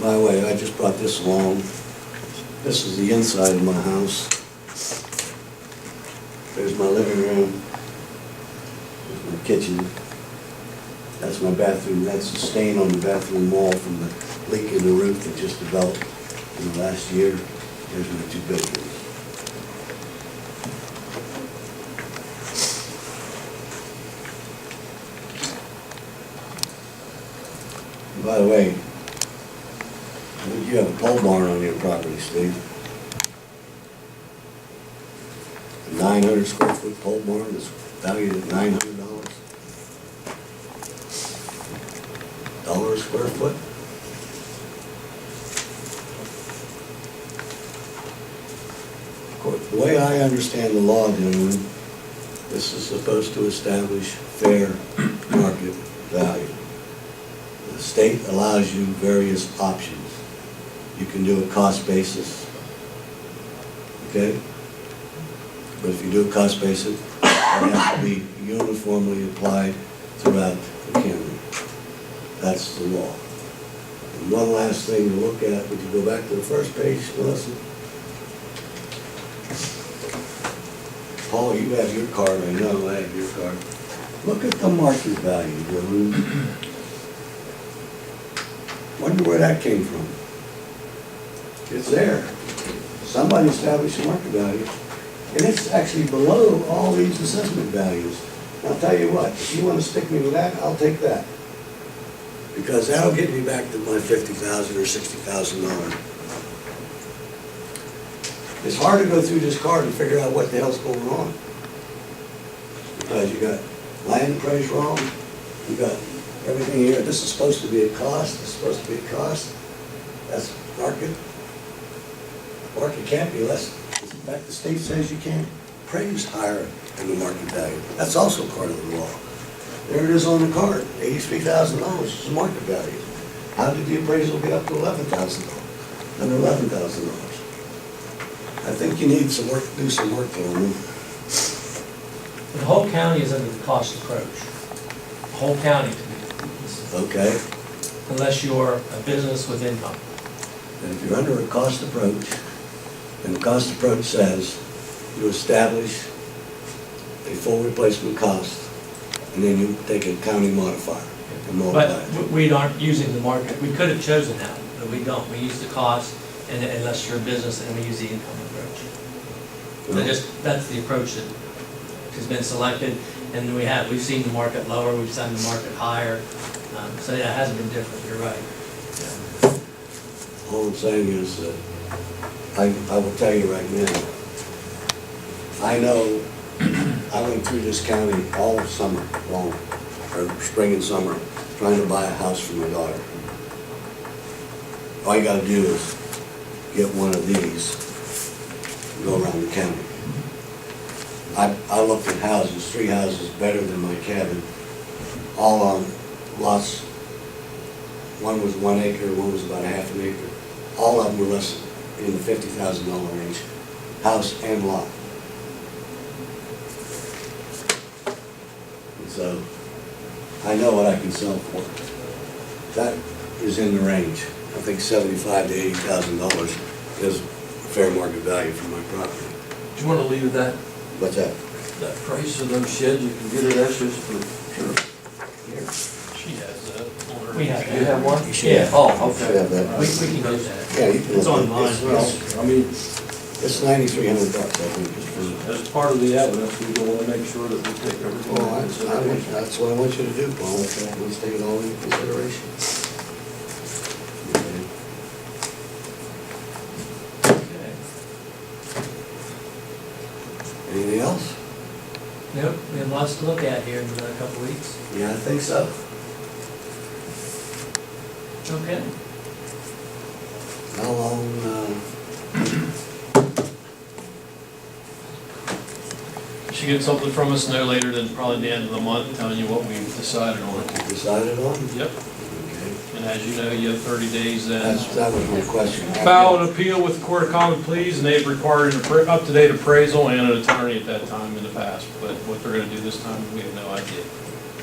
By the way, I just brought this along. This is the inside of my house. There's my living room. There's my kitchen. That's my bathroom. That's a stain on the bathroom wall from the leak in the roof that just developed in the last year. There's my two bedrooms. And by the way, I think you have a pole barn on your property, Steve. A 900 square foot pole barn is valued at $900. $1 a square foot. Of course, the way I understand the law, gentlemen, this is supposed to establish fair market value. The state allows you various options. You can do a cost basis, okay? But if you do a cost basis, it has to be uniformly applied throughout the county. That's the law. And one last thing to look at, would you go back to the first page, Melissa? Paul, you have your card, I know I have your card. Look at the market value, Dylan. Wonder where that came from. It's there. Somebody established a market value, and it's actually below all these assessment values. I'll tell you what, if you want to stick me with that, I'll take that. Because that'll get me back to my $50,000 or $60,000. It's hard to go through this card and figure out what the hell's going on. Because you got land price wrong, you got everything here. This is supposed to be a cost, this is supposed to be a cost. That's market. Market can't be less. In fact, the state says you can't appraise higher than the market value. That's also part of the law. There it is on the card, $83,000 is the market value. How did the appraisal get up to $11,000? Under $11,000. I think you need some work, do some work for them. The whole county is under the cost approach. The whole county, Okay, unless you're a business with income. and if you're under a cost approach, and the cost approach says you establish a full replacement cost, and then you take a county modifier and multiply it. But we aren't using the market. We could have chosen that, but we don't. We use the cost, and unless you're a business, and we use the income approach. That's the approach that has been selected, and we've seen the market lower, we've seen the market higher. So yeah, it hasn't been different, you're right. All I'm saying is that I will tell you right now, I know I went through this county all summer long, or spring and summer, trying to buy a house for my daughter. All you gotta do is get one of these and go around the county. I looked at houses, 3 houses better than my cabin, all on lots. One was 1 acre, one was about ½ an acre. All of them were less in the $50,000 range, house and lot. And so, I know what I can sell for. That is in the range. I think $75,000 to $80,000 is fair market value for my property. Do you want to leave that What's that? price of those sheds? You can get it extras for sure. Here. She has that on her. We have You have one? You should Yeah. have- Oh, you should okay. have that. We can do that. Yeah, you can. It's look at online. it. Well, I mean, It's $9,300, I think, just for. as part of the evidence, we don't want to make sure that we take everything Well, into consideration. that's what I want you to do, Paul. Let's take it all into consideration. Okay. Okay. Anything else? Nope, we have lots to look at here in another couple of weeks. Yeah, I think so. Okay. How long, She gets something from us no later than probably the end of the month, telling you what we've decided on. decided on? Yep, Okay. and as you know, you have 30 days then. That was my question. File an appeal with the Court of Common Pleas, and they've required an up-to-date appraisal and an attorney at that time in the past. But what they're gonna do this time, we have no idea.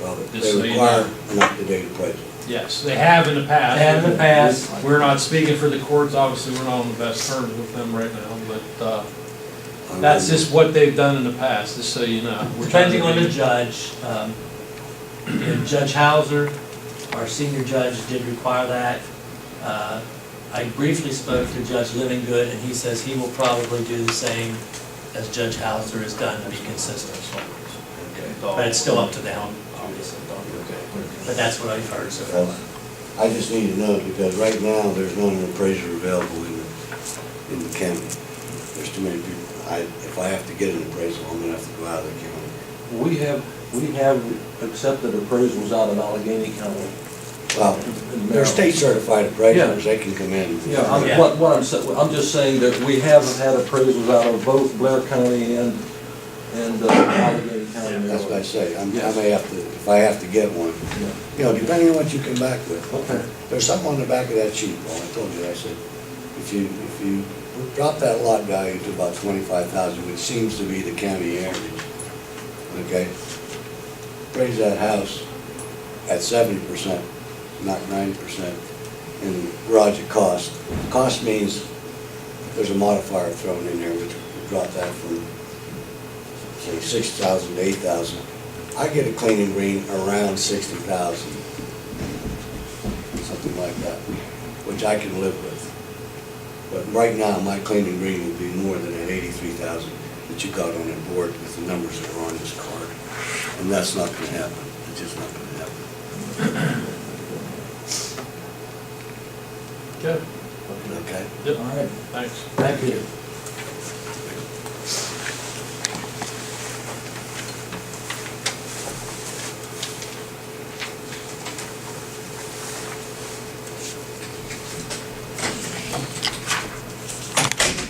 Well, Just they so you require know. an up-to-date appraisal. Yes, they have in the past. They have in the past. We're not speaking for the courts, obviously, we're not on the best terms with them right now, but, that's just what they've done in the past, just so you know. We're trying to Depending on be- the judge, and Judge Hauser, our senior judge, did require that. I briefly spoke to Judge Livingood, and he says he will probably do the same as Judge Hauser has done to be consistent. Okay. But it's still up to them, obviously. But that's what I've heard so far. I just need to know, because right now, there's not an appraiser available in the county. There's too many people. If I have to get an appraisal, I'm gonna have to go out of the county. We have accepted appraisals out of Allegheny County. Well, they're state certified appraisers, they can come in. Yeah, Yeah. I'm just saying that we have had appraisals out of both Blair County and Allegheny County. That's what I say, I Yes. may have to, if I have to get one, Yeah. you know, depending on what you come back with. Okay. There's something on the back of that sheet, Paul, I told you, I said, if you drop that lot value to about 25,000, which seems to be the county average, okay? Raise that house at 70%, not 90%, and garage at cost. Cost means there's a modifier thrown in there, which would drop that from, say, 6,000 to 8,000. I get a clean and green around 60,000, something like that, which I can live with. But right now, my clean and green would be more than that 83,000 that you got on the board with the numbers that are on this card. And that's not gonna happen, it's just not gonna happen, Okay, okay? yep, All right. thanks. Thank you.